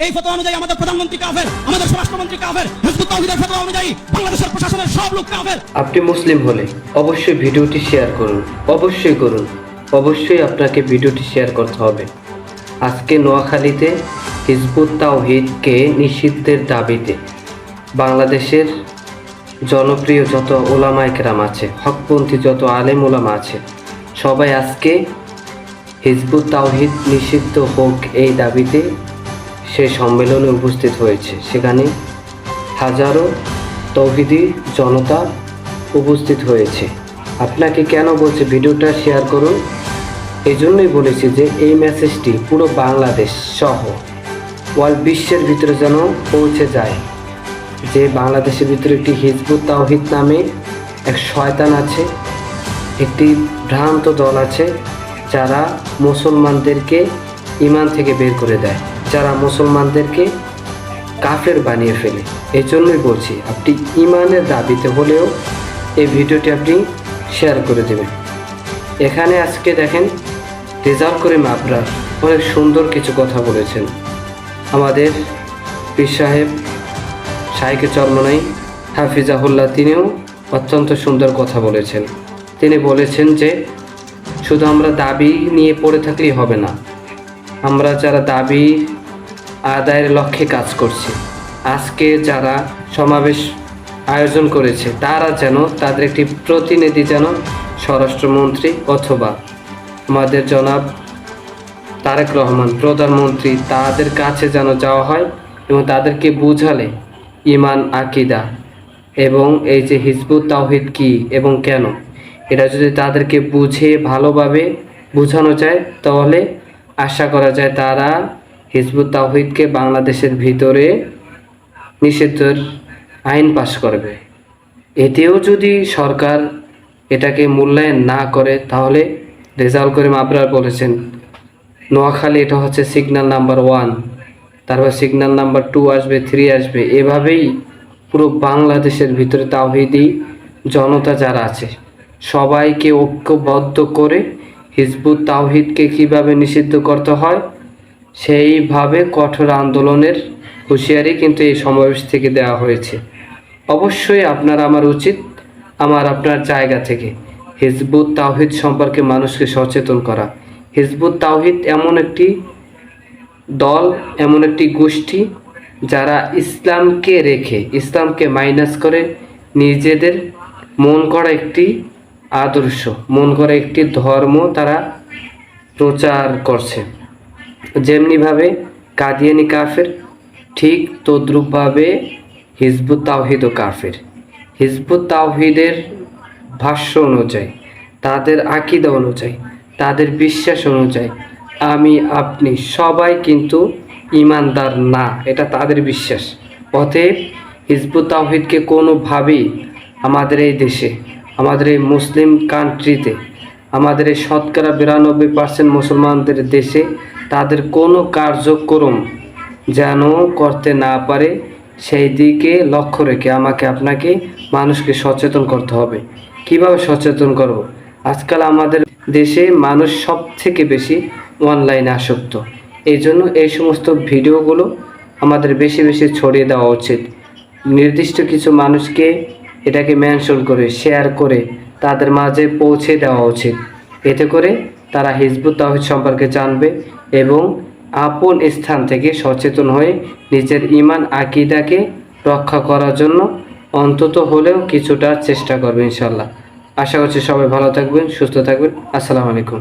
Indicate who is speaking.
Speaker 1: এই ফতোয়া অনুযায়ী আমাদের প্রধানমন্ত্রী কাফের, আমাদের স্বরাষ্ট্রমন্ত্রী কাফের, হিজবুত তাওহীদের ফতোয়া অনুযায়ী বাংলাদেশের প্রশাসনের সব লোক কাফের।
Speaker 2: আপনি মুসলিম হলে অবশ্যই ভিডিওটি শেয়ার করুন, অবশ্যই করুন, অবশ্যই আপনাকে ভিডিওটি শেয়ার করতে হবে। আজকে নোয়াখালীতে হিজবুত তাওহীদকে নিষিদ্ধের দাবিতে বাংলাদেশের জনপ্রিয় যত ওলামায়ে কেরাম আছে, হকপন্থী যত আলেম ওলামা আছে, সবাই আজকে হিজবুত তাওহীদ নিষিদ্ধ হোক এই দাবিতে সেই সম্মেলনে উপস্থিত হয়েছে। সেখানে হাজারো তৌহিদি জনতা উপস্থিত হয়েছে। আপনাকে কেন বলছে ভিডিওটা শেয়ার করুন, এই জন্যই বলেছি যে এই মেসেজটি পুরো বাংলাদেশ সহ ওয়ার্ল্ড বিশ্বের ভিতরে যেন পৌঁছে যায় যে বাংলাদেশের ভিতরে একটি হিজবুত তাওহীদ নামে এক শয়তান আছে, একটি ভ্রান্ত দল আছে যারা মুসলমানদেরকে ঈমান থেকে বের করে দেয়, যারা মুসলমানদেরকে কাফের বানিয়ে ফেলে। এই জন্যই বলছি আপনি ঈমানের দাবিতে হলেও এই ভিডিওটি আপনি শেয়ার করে দেবেন। এখানে আজকে দেখেন রেজাউল করিম আবরার অনেক সুন্দর কিছু কথা বলেছেন। আমাদের পীর সাহেব শাইখে চরমনাই হাফিজাহুল্লাহ তিনিও অত্যন্ত সুন্দর কথা বলেছেন। তিনি বলেছেন যে শুধু আমরা দাবি নিয়ে পড়ে থাকলেই হবে না, আমরা যারা দাবি আদায়ের লক্ষ্যে কাজ করছি, আজকে যারা সমাবেশ আয়োজন করেছে তারা যেন তাদের একটি প্রতিনিধি যেন স্বরাষ্ট্রমন্ত্রী অথবা আমাদের জনাব তারেক রহমান প্রধানমন্ত্রী তাদের কাছে যেন যাওয়া হয় এবং তাদেরকে বুঝালে ঈমান আকিদা এবং এই যে হিজবুত তাওহীদ কী এবং কেন, এটা যদি তাদেরকে বুঝে ভালোভাবে বোঝানো যায় তাহলে আশা করা যায় তারা হিজবুত তাওহীদকে বাংলাদেশের ভিতরে নিষিদ্ধের আইন পাশ করবে। এতেও যদি সরকার এটাকে মূল্যায়ন না করে তাহলে রেজাউল করিম আবরার বলেছেন নোয়াখালী এটা হচ্ছে সিগন্যাল নাম্বার 1, তারপর সিগন্যাল নাম্বার 2 আসবে, 3 আসবে, এভাবেই পুরো বাংলাদেশের ভিতরে তাওহীদি জনতা যারা আছে সবাইকে ঐক্যবদ্ধ করে হিজবুত তাওহীদকে কীভাবে নিষিদ্ধ করতে হয় সেইভাবে কঠোর আন্দোলনের হুঁশিয়ারি কিন্তু এই সমাবেশ থেকে দেওয়া হয়েছে। অবশ্যই আপনার আমার উচিত আপনার জায়গা থেকে হিজবুত তাওহীদ সম্পর্কে মানুষকে সচেতন করা। হিজবুত তাওহীদ এমন একটি দল, এমন একটি গোষ্ঠী যারা ইসলামকে রেখে, ইসলামকে মাইনাস করে নিজেদের মন করা একটি আদর্শ, মন করা একটি ধর্ম তারা প্রচার করছে। যেমনিভাবে কাদিয়ানি কাফের, ঠিক তদ্রূপভাবে হিজবুত তাওহীদও কাফের। হিজবুত তাওহীদের ভাষ্য অনুযায়ী, তাদের আকীদা অনুযায়ী, তাদের বিশ্বাস অনুযায়ী আমি আপনি সবাই কিন্তু ঈমানদার না, এটা তাদের বিশ্বাস। অতএব হিজবুত তাওহীদকে কোনোভাবেই আমাদের এই দেশে, আমাদের এই মুসলিম কান্ট্রিতে, আমাদের এই শতকরা 92% মুসলমানদের দেশে তাদের কোনো কার্যক্রম যেন করতে না পারে সেই দিকে লক্ষ্য রেখে আমাকে আপনাকে মানুষকে সচেতন করতে হবে। কিভাবে সচেতন করব? আজকাল আমাদের দেশে মানুষ সব থেকে বেশি অনলাইনে আসক্ত, এই জন্য এই সমস্ত ভিডিওগুলো আমাদের বেশি বেশি ছড়িয়ে দেওয়া উচিত। নির্দিষ্ট কিছু মানুষকে এটাকে মেনশন করে শেয়ার করে তাদের মাঝে পৌঁছে দেওয়া উচিত। এতে করে তারা হিজবুত তাওহীদ সম্পর্কে জানবে এবং আপন স্থান থেকে সচেতন হয়ে নিজের ঈমান আকীদাকে রক্ষা করার জন্য অন্তত হলেও কিছুটা চেষ্টা করবে ইনশাআল্লাহ। আশা করছি সবাই ভালো থাকবেন, সুস্থ থাকবেন। আসসালামু আলাইকুম।